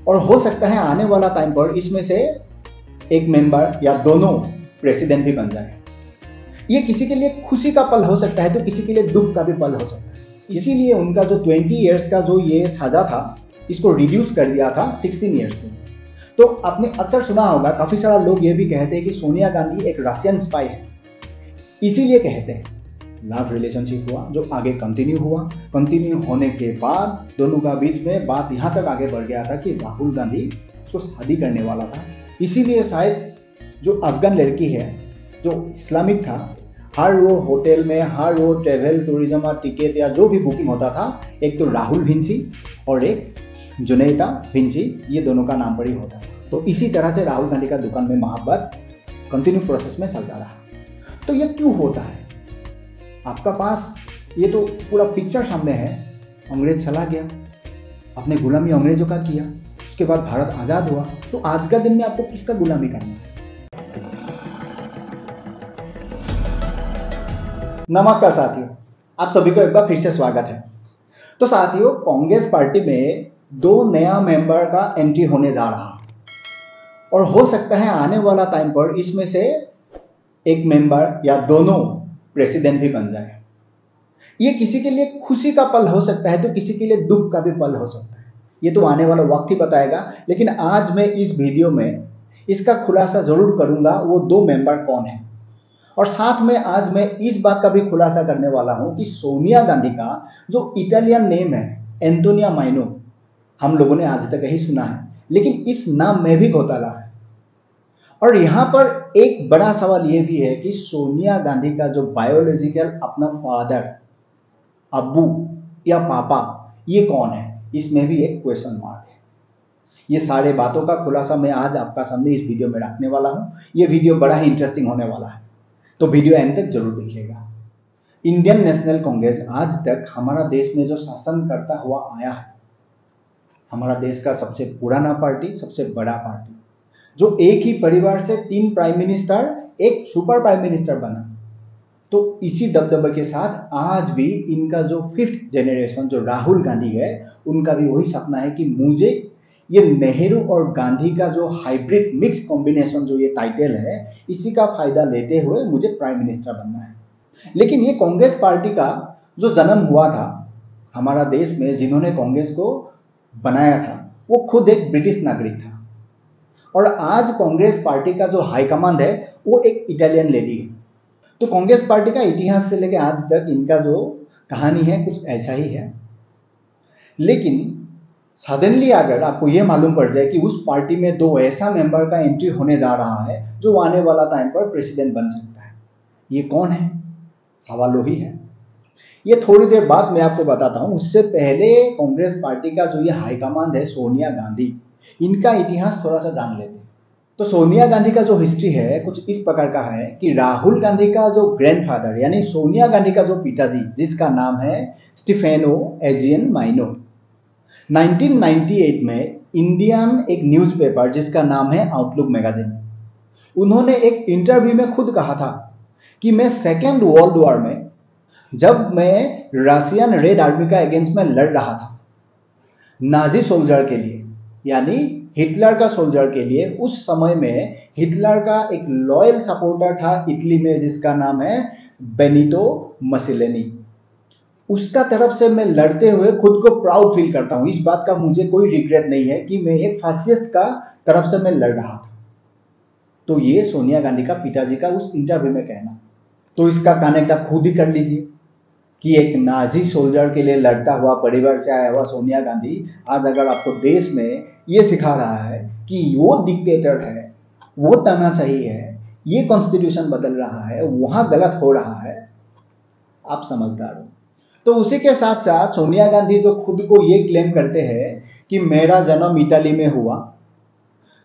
और हो सकता है आने वाला टाइम पर इसमें से एक मेंबर या दोनों प्रेसिडेंट भी बन जाए। ये किसी के लिए खुशी का पल हो सकता है तो किसी के लिए दुख का भी पल हो सकता है। इसीलिए उनका जो 20 इयर्स का जो ये सजा था इसको रिड्यूस कर दिया था 16 इयर्स में। तो आपने अक्सर सुना होगा, काफी सारा लोग ये भी कहते हैं कि सोनिया गांधी एक रशियन स्पाई है, इसीलिए कहते हैं। लव रिलेशनशिप हुआ जो आगे कंटिन्यू हुआ, कंटिन्यू होने के बाद दोनों का बीच में बात यहाँ तक आगे बढ़ गया था कि राहुल गांधी उसको शादी करने वाला था। इसीलिए शायद जो अफगान लड़की है जो इस्लामिक था, हर वो होटल में, हर वो ट्रेवल टूरिज्म और टिकट या जो भी बुकिंग होता था, एक तो राहुल भिंची और एक जुनैदा भिंची, ये दोनों का नाम पर ही होता था। तो इसी तरह से राहुल गांधी का दुकान में मोहब्बत कंटिन्यू प्रोसेस में चलता रहा। तो ये क्यों होता है? आपका पास ये तो पूरा पिक्चर सामने है। अंग्रेज चला गया, अपने गुलामी अंग्रेजों का किया, उसके बाद भारत आजाद हुआ, तो आज का दिन में आपको किसका गुलामी करना है? नमस्कार साथियों, आप सभी को एक बार फिर से स्वागत है। तो साथियों, कांग्रेस पार्टी में 2 नया मेंबर का एंट्री होने जा रहा है और हो सकता है आने वाला टाइम पर इसमें से एक मेंबर या दोनों प्रेसिडेंट भी बन जाए। ये किसी के लिए खुशी का पल हो सकता है तो किसी के लिए दुख का भी पल हो सकता है। ये तो आने वाला वक्त ही बताएगा, लेकिन आज मैं इस वीडियो में इसका खुलासा जरूर करूंगा वो 2 मेंबर कौन है। और साथ में आज मैं इस बात का भी खुलासा करने वाला हूं कि सोनिया गांधी का जो इटालियन नेम है एंटोनिया माइनो, हम लोगों ने आज तक यही सुना है, लेकिन इस नाम में भी घोटाला है। और यहां पर एक बड़ा सवाल यह भी है कि सोनिया गांधी का जो बायोलॉजिकल अपना फादर, अब्बू या पापा, ये कौन है, इसमें भी एक क्वेश्चन मार्क है। ये सारे बातों का खुलासा मैं आज आपका सामने इस वीडियो में रखने वाला हूं। ये वीडियो बड़ा ही इंटरेस्टिंग होने वाला है, तो वीडियो एंड तक जरूर देखिएगा। इंडियन नेशनल कांग्रेस आज तक हमारा देश में जो शासन करता हुआ आया है, हमारा देश का सबसे पुराना पार्टी, सबसे बड़ा पार्टी, जो एक ही परिवार से 3 प्राइम मिनिस्टर, एक सुपर प्राइम मिनिस्टर बना। तो इसी दबदबे के साथ आज भी इनका जो 5th जनरेशन जो राहुल गांधी है, उनका भी वही सपना है कि मुझे ये नेहरू और गांधी का जो हाइब्रिड मिक्स कॉम्बिनेशन जो ये टाइटल है, इसी का फायदा लेते हुए मुझे प्राइम मिनिस्टर बनना है। लेकिन ये कांग्रेस पार्टी का जो जन्म हुआ था हमारा देश में, जिन्होंने कांग्रेस को बनाया था, वो खुद एक ब्रिटिश नागरिक था। और आज कांग्रेस पार्टी का जो हाईकमांड है वो एक इटालियन लेडी है। तो कांग्रेस पार्टी का इतिहास से लेकर आज तक इनका जो कहानी है कुछ ऐसा ही है। लेकिन सडनली अगर आपको यह मालूम पड़ जाए कि उस पार्टी में 2 ऐसा मेंबर का एंट्री होने जा रहा है जो आने वाला टाइम पर प्रेसिडेंट बन सकता है, ये कौन है? सवाल वही है। ये थोड़ी देर बाद मैं आपको बताता हूं। उससे पहले कांग्रेस पार्टी का जो ये हाईकमांड है सोनिया गांधी, इनका इतिहास थोड़ा सा जान लेते हैं। तो सोनिया गांधी का जो हिस्ट्री है कुछ इस प्रकार का है कि राहुल गांधी का जो ग्रैंडफादर यानी सोनिया गांधी का जो पिताजी, जिसका नाम है स्टीफेनो एजियन माइनो, 1998 में इंडियन एक न्यूज़पेपर जिसका नाम है आउटलुक मैगजीन, उन्होंने एक इंटरव्यू में खुद कहा था कि मैं 2nd वर्ल्ड वॉर में जब मैं रशियन रेड आर्मी का अगेंस्ट में लड़ रहा था, नाजी सोल्जर के लिए यानी हिटलर का सोल्जर के लिए, उस समय में हिटलर का एक लॉयल सपोर्टर था इटली में जिसका नाम है बेनिटो मसिलेनी। उसका तरफ से मैं लड़ते हुए खुद को प्राउड फील करता हूं। इस बात का मुझे कोई रिग्रेट नहीं है कि मैं एक फासिस्ट का तरफ से मैं लड़ रहा था। तो ये सोनिया गांधी का पिताजी का उस इंटरव्यू में कहना। तो इसका कनेक्ट आप खुद ही कर लीजिए कि एक नाजी सोल्जर के लिए लड़ता हुआ परिवार से आया हुआ सोनिया गांधी आज अगर आपको देश में ये सिखा रहा है कि वो डिक्टेटर है, वो तानाशाही है, ये कॉन्स्टिट्यूशन बदल रहा है, वहां गलत हो रहा है, आप समझदार हो। तो उसी के साथ साथ सोनिया गांधी जो खुद को ये क्लेम करते हैं कि मेरा जन्म इटाली में हुआ,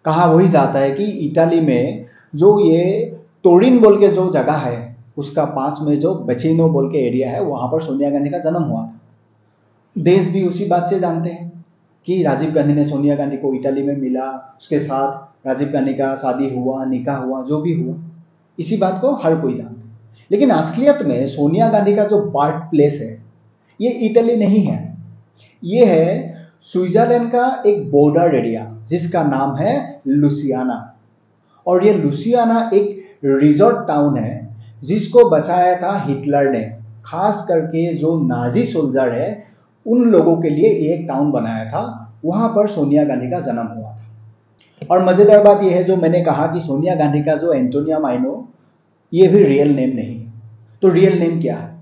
कहा वही जाता है कि इटाली में जो ये टोरिन बोल के जो जगह है उसका पास में जो बचिनो बोल के एरिया है, वहां पर सोनिया गांधी का जन्म हुआ था। देश भी उसी बात से जानते हैं कि राजीव गांधी ने सोनिया गांधी को इटाली में मिला, उसके साथ राजीव गांधी का शादी हुआ, निकाह हुआ, जो भी हुआ, इसी बात को हर कोई जानता है। लेकिन असलियत में सोनिया गांधी का जो बर्थ प्लेस है ये इटली नहीं है, ये है स्विट्जरलैंड का एक बॉर्डर एरिया जिसका नाम है लुसियाना, और ये लुसियाना एक रिजॉर्ट टाउन है जिसको बचाया था हिटलर ने, खास करके जो नाजी सोल्जर है उन लोगों के लिए एक टाउन बनाया था। वहां पर सोनिया गांधी का जन्म हुआ था। और मजेदार बात यह है, जो मैंने कहा कि सोनिया गांधी का जो एंटोनिया माइनो, ये भी रियल नेम नहीं। तो रियल नेम क्या है?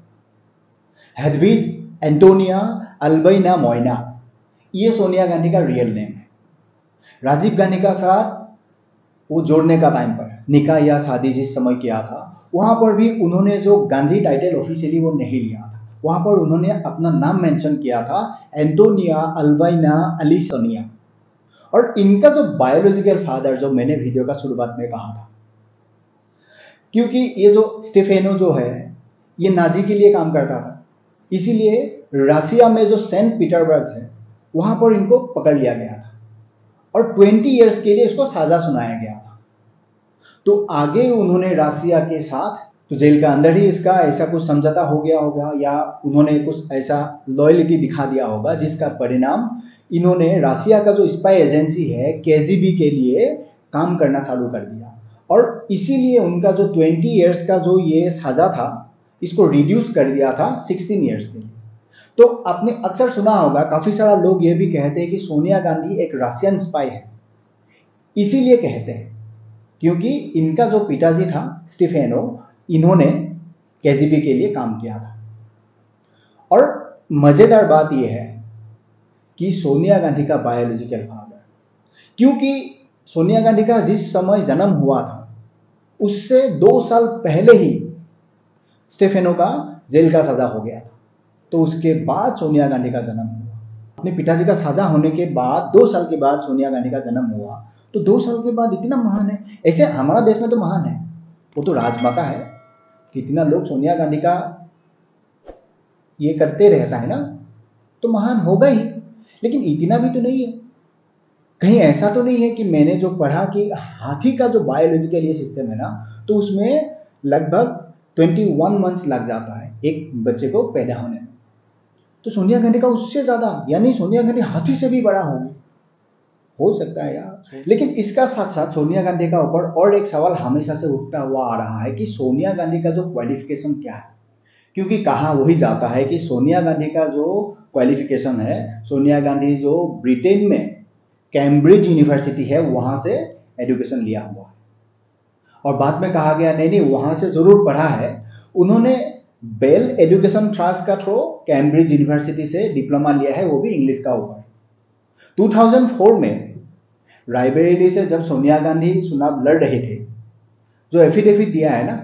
हेडविज एंटोनिया अल्बाइना मोइना, ये सोनिया गांधी का रियल नेम है। राजीव गांधी का साथ वो जोड़ने का टाइम पर निकाह या शादी जिस समय किया था, वहां पर भी उन्होंने जो गांधी टाइटल ऑफिशियली वो नहीं लिया था। वहां पर उन्होंने अपना नाम मेंशन किया था, एंटोनिया अल्बाइना अलिसोनिया। और इनका जो बायोलॉजिकल फादर, जो मैंने वीडियो का शुरुआत में कहा था, क्योंकि ये जो स्टेफेनो जो है ये नाजी के लिए काम करता था, इसीलिए रशिया में जो सेंट पीटरबर्ग है वहां पर इनको पकड़ लिया गया था और 20 इयर्स के लिए इसको सजा सुनाया गया था। तो आगे उन्होंने रशिया के साथ, तो जेल का अंदर ही इसका ऐसा कुछ समझौता हो गया होगा या उन्होंने कुछ ऐसा लॉयल्टी दिखा दिया होगा, जिसका परिणाम इन्होंने रशिया का जो स्पाई एजेंसी है केजीबी के लिए काम करना चालू कर दिया। और इसीलिए उनका जो 20 इयर्स का जो ये सजा था इसको रिड्यूस कर दिया था 16 इयर्स के लिए। तो आपने अक्सर सुना होगा, काफी सारा लोग ये भी कहते हैं कि सोनिया गांधी एक रशियन स्पाई है। इसीलिए कहते हैं क्योंकि इनका जो पिताजी था स्टीफेनो, इन्होंने केजीबी के लिए काम किया था। और मजेदार बात यह है कि सोनिया गांधी का बायोलॉजिकल फादर, क्योंकि सोनिया गांधी का जिस समय जन्म हुआ था उससे 2 साल पहले ही स्टेफेनो का जेल का सजा हो गया था। तो उसके बाद सोनिया गांधी का जन्म हुआ। अपने पिताजी का सजा होने के बाद 2 साल के बाद सोनिया गांधी का जन्म हुआ। तो 2 साल के बाद इतना महान है। ऐसे हमारा देश में तो महान है, वो तो राजमाता है, कितना लोग सोनिया गांधी का ये करते रहता है ना, तो महान होगा ही। लेकिन इतना भी तो नहीं है। कहीं ऐसा तो नहीं है कि मैंने जो पढ़ा कि हाथी का जो बायोलॉजिकल ये सिस्टम है ना, तो उसमें लगभग 21 मंथ्स लग जाता है एक बच्चे को पैदा होने में। तो सोनिया गांधी का उससे ज्यादा, यानी सोनिया गांधी हाथी से भी बड़ा होगी, हो सकता है यार। लेकिन इसका साथ साथ सोनिया गांधी का ऊपर और एक सवाल हमेशा से उठता हुआ आ रहा है कि सोनिया गांधी का जो क्वालिफिकेशन क्या है। क्योंकि कहा वही जाता है कि सोनिया गांधी का जो क्वालिफिकेशन है, सोनिया गांधी जो ब्रिटेन में कैम्ब्रिज यूनिवर्सिटी है वहां से एजुकेशन लिया हुआ है। और बाद में कहा गया नहीं वहां से जरूर पढ़ा है। उन्होंने बेल एजुकेशन ट्रस्ट का थ्रू कैम्ब्रिज यूनिवर्सिटी से डिप्लोमा लिया है, वो भी इंग्लिश का ऊपर। 2004 में रायबरेली से जब सोनिया गांधी चुनाव लड़ रहे थे, जो एफिडेविट दिया है ना,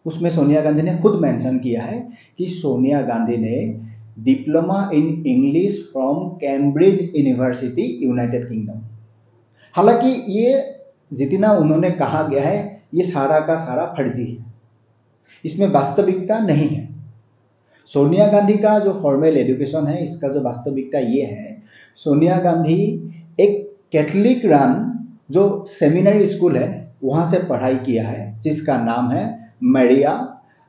उसमें सोनिया गांधी ने खुद मेंशन किया है कि सोनिया गांधी ने diploma in English from Cambridge university United kingdom. हालांकि ये जितना उन्होंने कहा गया है ये सारा का सारा फर्जी है, इसमें वास्तविकता नहीं है। सोनिया गांधी का जो फॉर्मल एजुकेशन है, इसका जो वास्तविकता ये है, सोनिया गांधी एक कैथलिक रन जो सेमिनरी स्कूल है वहां से पढ़ाई किया है, जिसका नाम है मैरिया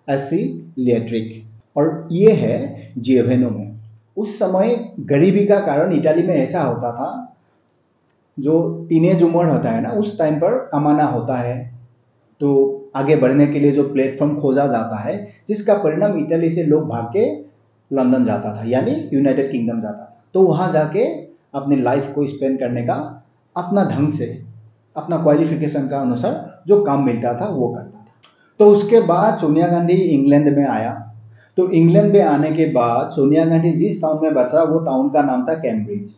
एसिलिएट्रिक, और ये है जियोवेनो में। उस समय गरीबी का कारण इटाली में ऐसा होता था, जो टीनेज उम्र होता है ना, उस टाइम पर कमाना होता है, तो आगे बढ़ने के लिए जो प्लेटफॉर्म खोजा जाता है, जिसका परिणाम इटली से लोग भाग के लंदन जाता था, यानी यूनाइटेड किंगडम जाता था। तो वहां जाके अपने लाइफ को स्पेंड करने का अपना ढंग से, अपना क्वालिफिकेशन का अनुसार जो काम मिलता था वो करता था। तो उसके बाद सोनिया गांधी इंग्लैंड में आया। तो इंग्लैंड में आने के बाद सोनिया गांधी जिस टाउन में बचा वो टाउन का नाम था कैम्ब्रिज।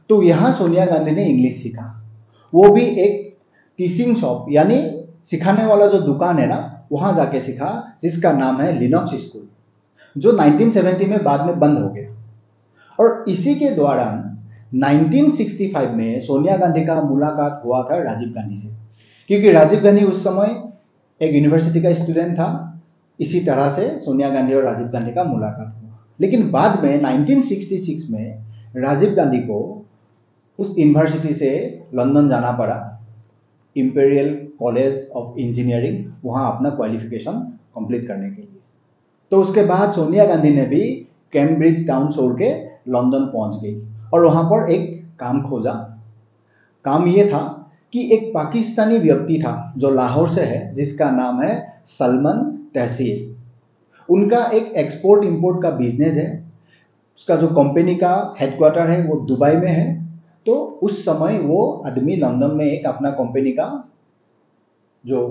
तो यहां सोनिया गांधी ने इंग्लिश सीखा, वो भी एक टीचिंग शॉप यानी सिखाने वाला जो दुकान है ना, वहां जाके सीखा, जिसका नाम है लिनक्स स्कूल, जो 1970 में बाद में बंद हो गया। और इसी के दौरान 1965 में सोनिया गांधी का मुलाकात हुआ था राजीव गांधी से, क्योंकि राजीव गांधी उस समय एक यूनिवर्सिटी का स्टूडेंट था। इसी तरह से सोनिया गांधी और राजीव गांधी का मुलाकात हुआ। लेकिन बाद में 1966 में राजीव गांधी को उस यूनिवर्सिटी से लंदन जाना पड़ा, इंपीरियल कॉलेज ऑफ इंजीनियरिंग, वहां अपना क्वालिफिकेशन कंप्लीट करने के लिए। तो उसके बाद सोनिया गांधी ने भी कैम्ब्रिज टाउन छोड़ के लंदन पहुंच गई। और वहां पर एक काम खोजा। काम ये था कि एक पाकिस्तानी व्यक्ति था जो लाहौर से है, जिसका नाम है सलमान तहसीर। उनका एक एक्सपोर्ट इंपोर्ट का बिजनेस है। उसका जो कंपनी का हेडक्वार्टर है वो दुबई में है। तो उस समय वो आदमी लंदन में एक अपना कंपनी का जो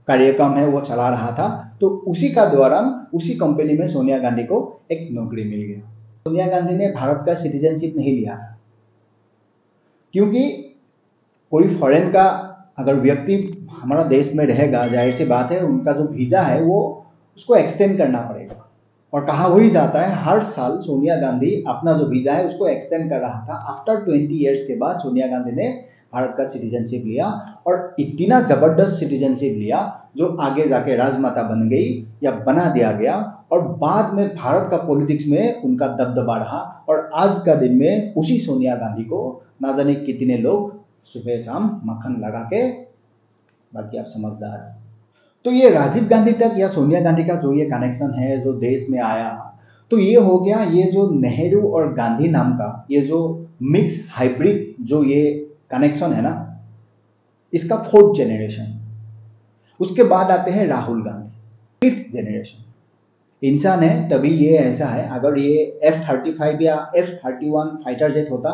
कार्यक्रम है वो चला रहा था। तो उसी का दौरान उसी कंपनी में सोनिया गांधी को एक नौकरी मिल गया। सोनिया गांधी ने भारत का सिटीजनशिप नहीं लिया, क्योंकि कोई फॉरेन का अगर व्यक्ति हमारा देश में रहेगा, जाहिर सी बात है उनका जो वीजा है वो उसको एक्सटेंड करना पड़ेगा। और कहा वही जाता है, हर साल सोनिया गांधी अपना जो वीजा है उसको एक्सटेंड कर रहा था। आफ्टर 20 ईयर्स के बाद सोनिया गांधी ने भारत का सिटीजनशिप लिया, और इतना जबरदस्त सिटीजनशिप लिया जो आगे जाके राजमाता बन गई या बना दिया गया, और बाद में भारत का पॉलिटिक्स में उनका दबदबा रहा। और आज का दिन में उसी सोनिया गांधी को ना जाने कितने लोग सुबह शाम मक्खन लगा के, बाकी आप समझदार हैं। तो ये राजीव गांधी तक या सोनिया गांधी का जो ये कनेक्शन है जो देश में आया, तो ये हो गया ये जो नेहरू और गांधी नाम का ये जो मिक्स हाइब्रिड जो ये कनेक्शन है ना, इसका 4th जनरेशन। उसके बाद आते हैं राहुल गांधी, 5th जनरेशन। इंसान है तभी ये ऐसा है। अगर ये F-35 या F-31 फाइटर जेट होता,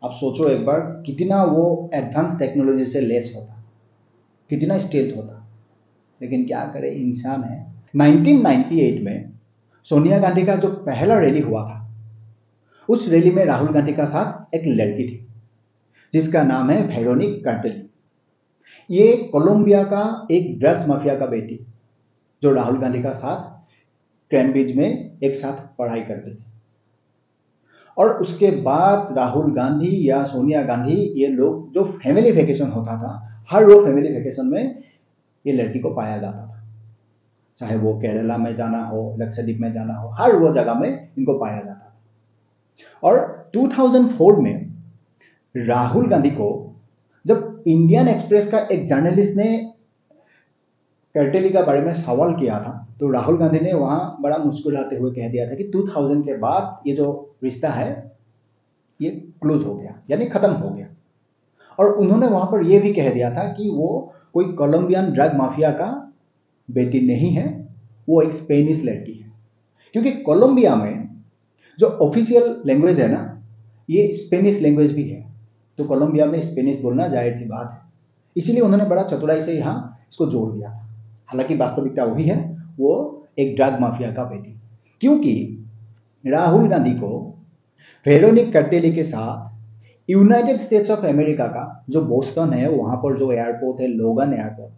आप सोचो एक बार कितना वो एडवांस टेक्नोलॉजी से लेस होता, कितना स्टेल्थ होता। लेकिन क्या करे, इंसान है। 1998 में सोनिया गांधी का जो पहला रैली हुआ था, उस रैली में राहुल गांधी का साथ एक लड़की थी जिसका नाम है वेरोनिका कार्टेली। ये कोलंबिया का एक ड्रग्स माफिया का बेटी, जो राहुल गांधी का साथ कैम्ब्रिज में एक साथ पढ़ाई करती थी। और उसके बाद राहुल गांधी या सोनिया गांधी, ये लोग जो फैमिली वेकेशन होता था, हर वो फैमिली वेकेशन में ये लड़की को पाया जाता था। चाहे वो केरला में जाना हो, लक्षद्वीप में जाना हो, हर वो जगह में इनको पाया जाता था। और 2004 में राहुल गांधी को जब इंडियन एक्सप्रेस का एक जर्नलिस्ट ने कार्टेली का बारे में सवाल किया था, तो राहुल गांधी ने वहां बड़ा मुस्कुराते हुए कह दिया था कि 2000 के बाद ये जो रिश्ता है ये क्लोज हो गया, यानी खत्म हो गया। और उन्होंने वहां पर यह भी कह दिया था कि वो कोई कोलंबियन ड्रग माफिया का बेटी नहीं है, वो एक स्पेनिश लड़की है। क्योंकि कोलंबिया में जो ऑफिशियल लैंग्वेज है ना, ये स्पेनिश लैंग्वेज भी है। तो कोलंबिया में स्पेनिश बोलना जाहिर सी बात है, इसीलिए उन्होंने बड़ा चतुराई से यहाँ इसको जोड़ दिया था। हालांकि वास्तविकता वही है, वो एक ड्रग माफिया का बेटी। क्योंकि राहुल गांधी को वेरोनिका कार्टेली के साथ यूनाइटेड स्टेट्स ऑफ अमेरिका का जो बोस्टन है, वहां पर जो एयरपोर्ट है लोगन एयरपोर्ट,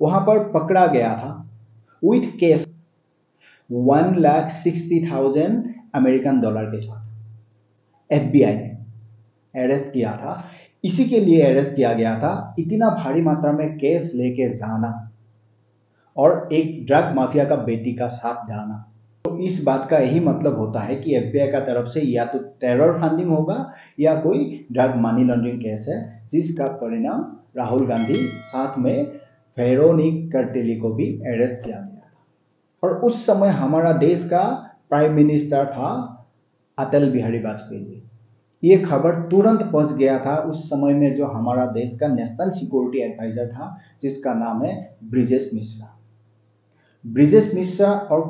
वहां पर पकड़ा गया था विथ केस $1,60,000 अमेरिकन डॉलर के साथ। FBI ने अरेस्ट किया था। इसी के लिए अरेस्ट किया गया था, इतना भारी मात्रा में केस लेके जाना और एक ड्रग माफिया का बेटी का साथ जाना। तो इस बात का यही मतलब होता है कि FBI का तरफ से या तो टेरर फंडिंग होगा या कोई ड्रग मनी लॉन्ड्रिंग केस है, जिसका परिणाम राहुल गांधी साथ में वेरोनिका कार्टेली को भी अरेस्ट किया गया था। और उस समय हमारा देश का प्राइम मिनिस्टर था अटल बिहारी वाजपेयी जी। ये खबर तुरंत पहुंच गया था उस समय में जो हमारा देश का नेशनल सिक्योरिटी एडवाइजर था, जिसका नाम है ब्रिजेश मिश्रा। ब्रिजेश मिश्रा और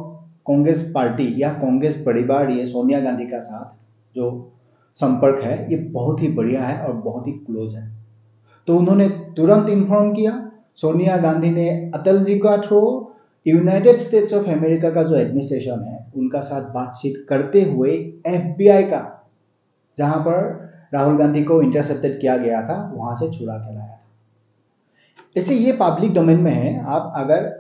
कांग्रेस पार्टी या कांग्रेस परिवार, ये सोनिया गांधी का साथ जो संपर्क है ये बहुत ही बढ़िया है और बहुत ही क्लोज है। तो उन्होंने तुरंत इन्फॉर्म किया। सोनिया गांधी ने अटल जी का through United states of America का जो एडमिनिस्ट्रेशन है उनका साथ बातचीत करते हुए FBI का, जहां पर राहुल गांधी को इंटरसेप्टेड किया गया था, वहां से छुड़ा के लाया था। ऐसे ये पब्लिक डोमेन में है, आप अगर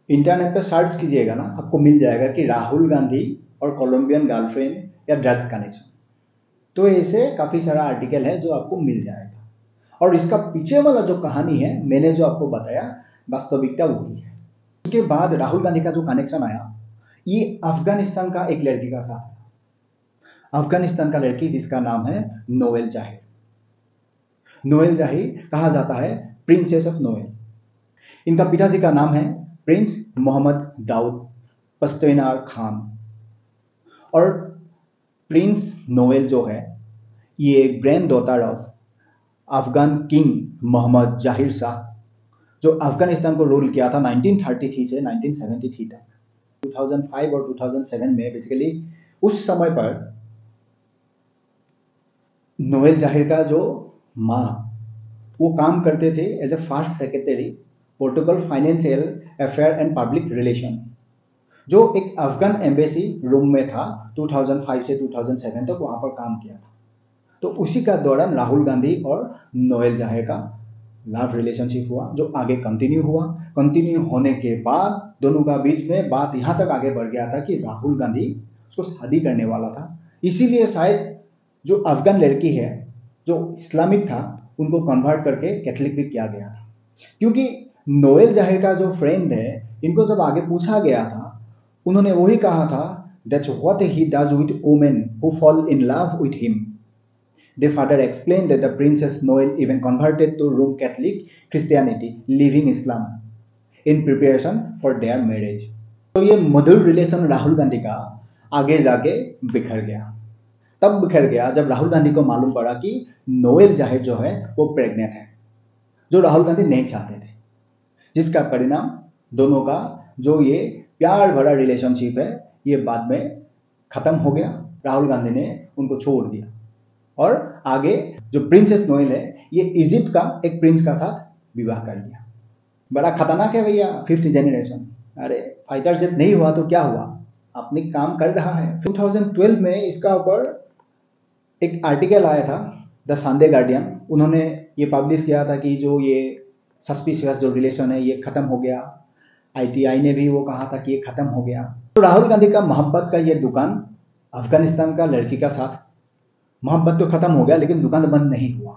इंटरनेट पर सर्च कीजिएगा ना, आपको मिल जाएगा कि राहुल गांधी और कोलंबियन गर्लफ्रेंड या ड्रग्स कनेक्शन। तो ऐसे काफी सारा आर्टिकल है जो आपको मिल जाएगा। और इसका पीछे वाला जो कहानी है, मैंने जो आपको बताया, वास्तविकता वही है। उसके बाद राहुल गांधी का जो कनेक्शन आया, ये अफगानिस्तान का एक लड़की का साथ है। अफगानिस्तान का लड़की जिसका नाम है नोएल जाहिर। नोएल जाहिर कहा जाता है प्रिंसेस ऑफ नोएल। इनका पिताजी का नाम है प्रिंस मोहम्मद दाऊद पश्तैनार खान। और प्रिंस नोएल जो है ये granddaughter of Afghan king Mohammad Zahir Shah, जो अफगानिस्तान को रूल किया था 1933 से 1973 तक। 2005 और 2007 में बेसिकली उस समय पर नोएल जाहिर का जो माँ वो काम करते थे as a first secretary Portugal financial affair and public relation, जो एक अफगान एम्बेसी रूम में था 2005 से 2007 तक वहां पर काम किया था। तो उसी का दौरान राहुल गांधी और नोएल जाहिर का लव रिलेशनशिप हुआ, जो आगे कंटिन्यू हुआ। कंटिन्यू होने के बाद दोनों का बीच में बात यहां तक आगे बढ़ गया था कि राहुल गांधी उसको शादी करने वाला था। इसीलिए शायद जो अफगान लड़की है जो इस्लामिक था उनको कन्वर्ट करके कैथोलिक भी किया गया था, क्योंकि नोएल जाहिर का जो फ्रेंड है इनको जब आगे पूछा गया था उन्होंने वही कहा था, that's what he does with women who fall in love with him. They further explained that the Princess Noel even converted to Roman Catholic Christianity, leaving Islam in preparation for their marriage. तो ये मधुर relation Rahul Gandhi का आगे जाके बिखर गया। तब बिखर गया जब राहुल गांधी को मालूम पड़ा कि नोएल जाहिर जो है वो प्रेग्नेंट है, जो राहुल गांधी नहीं चाहते थे, जिसका परिणाम दोनों का जो ये प्यार भरा रिलेशनशिप है ये बाद में खत्म हो गया। राहुल गांधी ने उनको छोड़ दिया और आगे जो प्रिंसेस नोएल है ये इजिप्ट का एक प्रिंस का साथ विवाह कर लिया। बड़ा खतरनाक है भैया, 5th जनरेशन। अरे फाइटर जेट नहीं हुआ तो क्या हुआ, अपने काम कर रहा है। 2012 में इसका ऊपर एक आर्टिकल आया था द संडे गार्डियन, उन्होंने ये पब्लिश किया था कि जो ये सस्पिशियस जो रिलेशन है ये खत्म हो गया। ITI ने भी वो कहा था कि ये खत्म हो गया। तो राहुल गांधी का मोहब्बत का ये दुकान अफगानिस्तान का लड़की का साथ, मोहब्बत तो खत्म हो गया लेकिन दुकान बंद नहीं हुआ,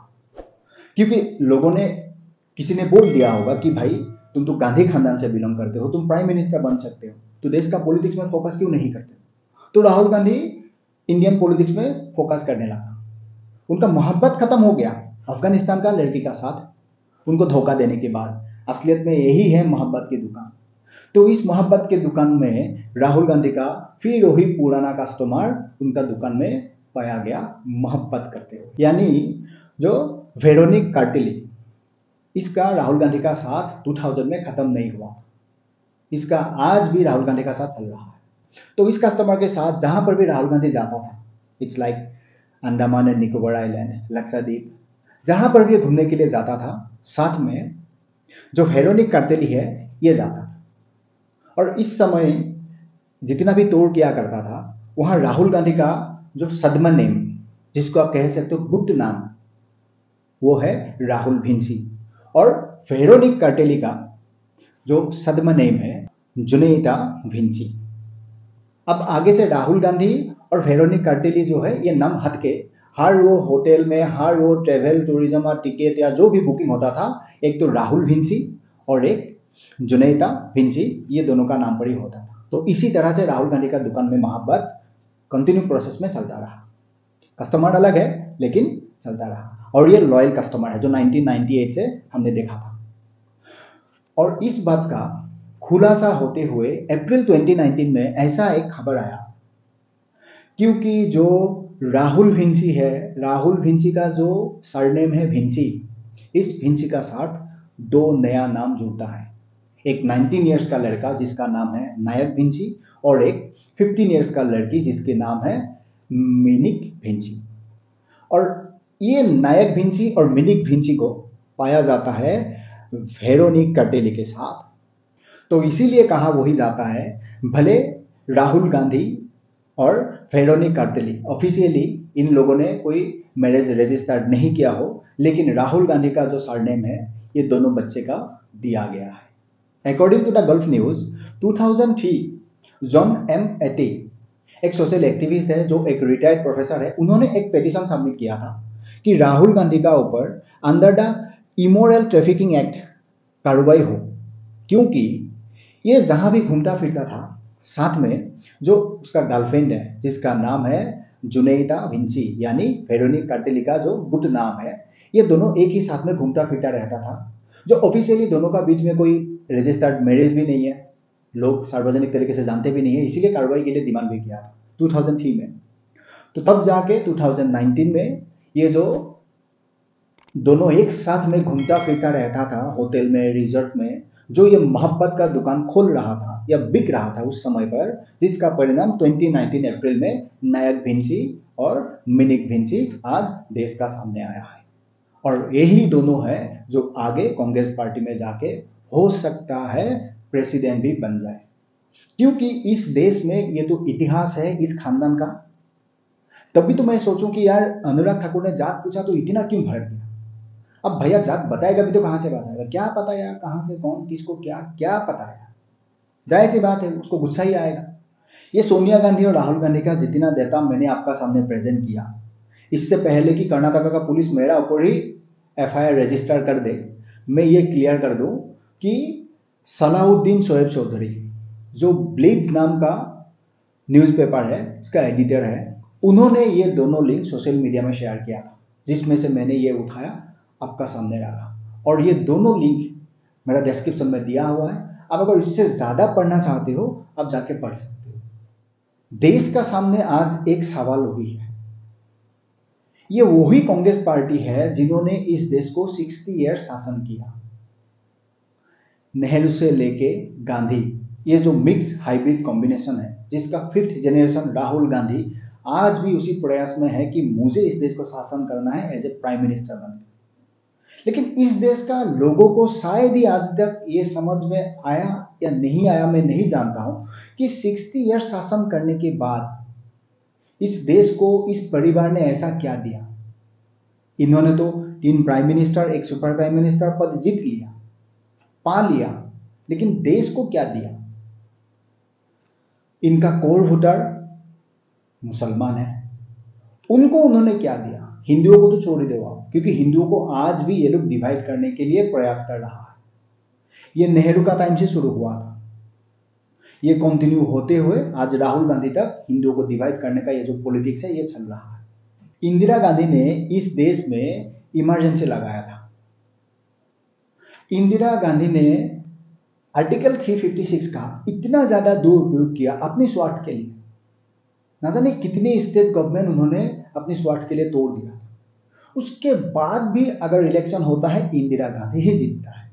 क्योंकि लोगों ने किसी ने बोल दिया होगा कि भाई तुम तो गांधी खानदान से बिलोंग करते हो, तुम प्राइम मिनिस्टर बन सकते हो, तो देश का पॉलिटिक्स में फोकस क्यों नहीं करते। तो राहुल गांधी इंडियन पॉलिटिक्स में फोकस करने लगा। उनका मोहब्बत खत्म हो गया अफगानिस्तान का लड़की का साथ, उनको धोखा देने के बाद। असलियत में यही है मोहब्बत की दुकान। तो इस मोहब्बत के दुकान में राहुल गांधी का फिर वही पुराना कस्टमर उनका दुकान में पाया गया मोहब्बत करते हुए, यानी जो वेरोनिक कार्टेली, इसका राहुल गांधी का साथ 2000 में खत्म नहीं हुआ, इसका आज भी राहुल गांधी का साथ चल रहा है। तो इस कस्टमर के साथ जहां पर भी राहुल गांधी जाता था, it's like Andaman and Nicobar island, Lakshadweep, जहां पर भी घूमने के लिए जाता था, साथ में जो वेरोनिक कार्टेली है ये जाता था। और इस समय जितना भी तोड़ किया करता था वहां राहुल गांधी का जो सदमा नेम, जिसको आप कह सकते हो गुप्त नाम, वो है राहुल भिंसी। और वेरोनिक कार्टेली का जो सदमा नेम है जुनैदा भिंसी। अब आगे से राहुल गांधी और वेरोनिक कार्टेली जो है ये नाम हट के हर वो होटल में, हर वो ट्रेवल टूरिज्म और टिकट या जो भी बुकिंग होता था, एक तो राहुल भिंसी और एक जुनैदा भिंसी, ये दोनों का नाम पर ही होता था। तो इसी तरह से राहुल गांधी का दुकान में मोहब्बत कंटिन्यू प्रोसेस में चलता रहा। कस्टमर अलग है लेकिन चलता रहा, और ये लॉयल कस्टमर है जो 1998 से हमने देखा था। और इस बात का खुलासा होते हुए अप्रैल 2019 में ऐसा एक खबर आया, क्योंकि जो राहुल भिंसी है, राहुल भिंसी का जो सरनेम है भिंसी, इस भिंसी का साथ दो नया नाम जुड़ता है। एक 19 इयर्स का लड़का जिसका नाम है नायक भिंसी, और एक 15 इयर्स का लड़की जिसके नाम है मिनिक भिंसी। और ये नायक भिंसी और मिनिक भिंसी को पाया जाता है वेरोनिक कार्टेली के साथ। तो इसीलिए कहा वही जाता है, भले राहुल गांधी और वेरोनिक कार्टेली ऑफिशियली इन लोगों ने कोई मैरिज रजिस्टर्ड नहीं किया हो, लेकिन राहुल गांधी का जो सरनेम है ये दोनों बच्चे का दिया गया है। According to the Gulf News 2003, John M एटी, एक सोशल एक्टिविस्ट है जो एक रिटायर्ड प्रोफेसर है, उन्होंने एक पेटिशन सबमिट किया था कि राहुल गांधी का ऊपर under the immoral trafficking act कार्रवाई हो, क्योंकि ये जहां भी घूमता फिरता था साथ में जो उसका गर्लफ्रेंड है जिसका नाम है जुनैदा भिंसी, यानी वेरोनिक कार्टेली का जो गुप्त नाम है, ये दोनों एक ही साथ में घूमता फिरता रहता था, जो ऑफिशियली दोनों का बीच में कोई रजिस्टर्ड मैरिज भी नहीं है, लोग सार्वजनिक तरीके से जानते भी नहीं है, इसीलिए कार्रवाई के लिए डिमांड भी किया था 2003 में। तो तब जाके 2019 में ये जो दोनों एक साथ में घूमता फिरता रहता था होटल में, रिजॉर्ट में, जो ये मोहब्बत का दुकान खोल रहा था या बिक रहा था उस समय पर, जिसका परिणाम 2019 अप्रैल में नायक विंसी और मिनिक विंसी आज देश का सामने आया है। और यही दोनों है जो आगे कांग्रेस पार्टी में जाके हो सकता है प्रेसिडेंट भी बन जाए, क्योंकि इस देश में ये तो इतिहास है इस खानदान का। तभी तो मैं सोचूं कि यार अनुराग ठाकुर ने जात पूछा तो इतना क्यों भड़क गया। अब भैया जात बताएगा भी तो कहां से बताएगा, क्या पता यार कहां से कौन किसको क्या क्या पता है। जाहिर सी बात है उसको गुस्सा ही आएगा। ये सोनिया गांधी और राहुल गांधी का जितना डेटा मैंने आपका सामने प्रेजेंट किया, इससे पहले कि कर्नाटक का पुलिस मेरा ऊपर ही एफआईआर रजिस्टर कर दे, मैं ये क्लियर कर दूं कि सलाहुद्दीन शोएब चौधरी, जो ब्लिट्ज नाम का न्यूज़पेपर है इसका एडिटर है, उन्होंने ये दोनों लिंक सोशल मीडिया में शेयर किया था, जिसमें से मैंने ये उठाया आपका सामने रखा। और ये दोनों लिंक मेरा डिस्क्रिप्शन में दिया हुआ है। आप अगर इससे ज्यादा पढ़ना चाहते हो आप जाके पढ़ सकते हो। देश का सामने आज एक सवाल हुई है, ये वही कांग्रेस पार्टी है जिन्होंने इस देश को 60 ईयर शासन किया। नेहरू से लेके गांधी, ये जो मिक्स हाइब्रिड कॉम्बिनेशन है, जिसका 5th जनरेशन राहुल गांधी आज भी उसी प्रयास में है कि मुझे इस देश को शासन करना है एज ए प्राइम मिनिस्टर बनकर। लेकिन इस देश का लोगों को शायद ही आज तक ये समझ में आया या नहीं आया, मैं नहीं जानता हूं कि 60 ईयर शासन करने के बाद इस देश को इस परिवार ने ऐसा क्या दिया। इन्होंने तो 3 प्राइम मिनिस्टर, एक सुपर प्राइम मिनिस्टर पद जीत लिया, पा लिया, लेकिन देश को क्या दिया। इनका कोर वोटर मुसलमान है, उनको उन्होंने क्या दिया। हिंदुओं को तो छोड़ ही दो आप, क्योंकि हिंदुओं को आज भी ये लोग डिवाइड करने के लिए प्रयास कर रहा है। ये नेहरू का टाइम से शुरू हुआ था, ये कंटिन्यू होते हुए आज राहुल गांधी तक हिंदुओं को डिवाइड करने का ये जो पॉलिटिक्स है ये चल रहा है। इंदिरा गांधी ने इस देश में इमरजेंसी लगाया था। इंदिरा गांधी ने आर्टिकल 356 का इतना ज्यादा दुरुपयोग किया अपने स्वार्थ के लिए, ना जाने कितने स्टेट गवर्नमेंट उन्होंने अपने स्वार्थ के लिए तोड़ दिया। उसके बाद भी अगर इलेक्शन होता है इंदिरा गांधी ही जीतता है।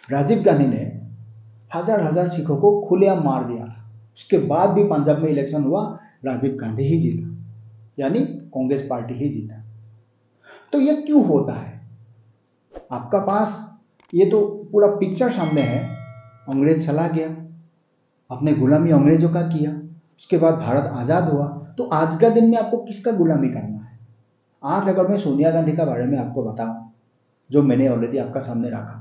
राजीव गांधी ने हजार सिखों को खुलेआम मार दिया था, उसके बाद भी पंजाब में इलेक्शन हुआ, राजीव गांधी ही जीता, यानी कांग्रेस पार्टी ही जीता। तो ये क्यों होता है? आपका पास ये तो पूरा पिक्चर सामने है। अंग्रेज चला गया, अपने गुलामी अंग्रेजों का किया, उसके बाद भारत आजाद हुआ, तो आज का दिन में आपको किसका गुलामी करना है? आज अगर मैं सोनिया गांधी का बारे में आपको बताऊं, जो मैंने ऑलरेडी आपका सामने रखा,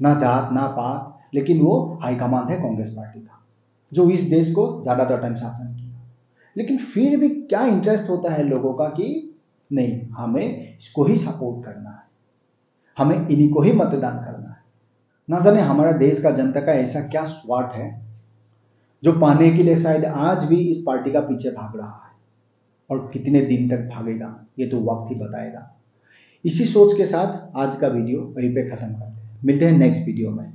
ना जात ना पात, लेकिन वो हाईकमांड है कांग्रेस पार्टी का, जो इस देश को ज्यादातर टाइम शासन किया। लेकिन फिर भी क्या इंटरेस्ट होता है लोगों का कि नहीं, हमें इसको ही सपोर्ट करना है, हमें इन्हीं को ही मतदान करना है। ना जाने हमारा देश का जनता का ऐसा क्या स्वार्थ है जो पाने के लिए शायद आज भी इस पार्टी का पीछे भाग रहा है, और कितने दिन तक भागेगा ये तो वक्त ही बताएगा। इसी सोच के साथ आज का वीडियो वहीं पे खत्म करते हैं। मिलते हैं नेक्स्ट वीडियो में।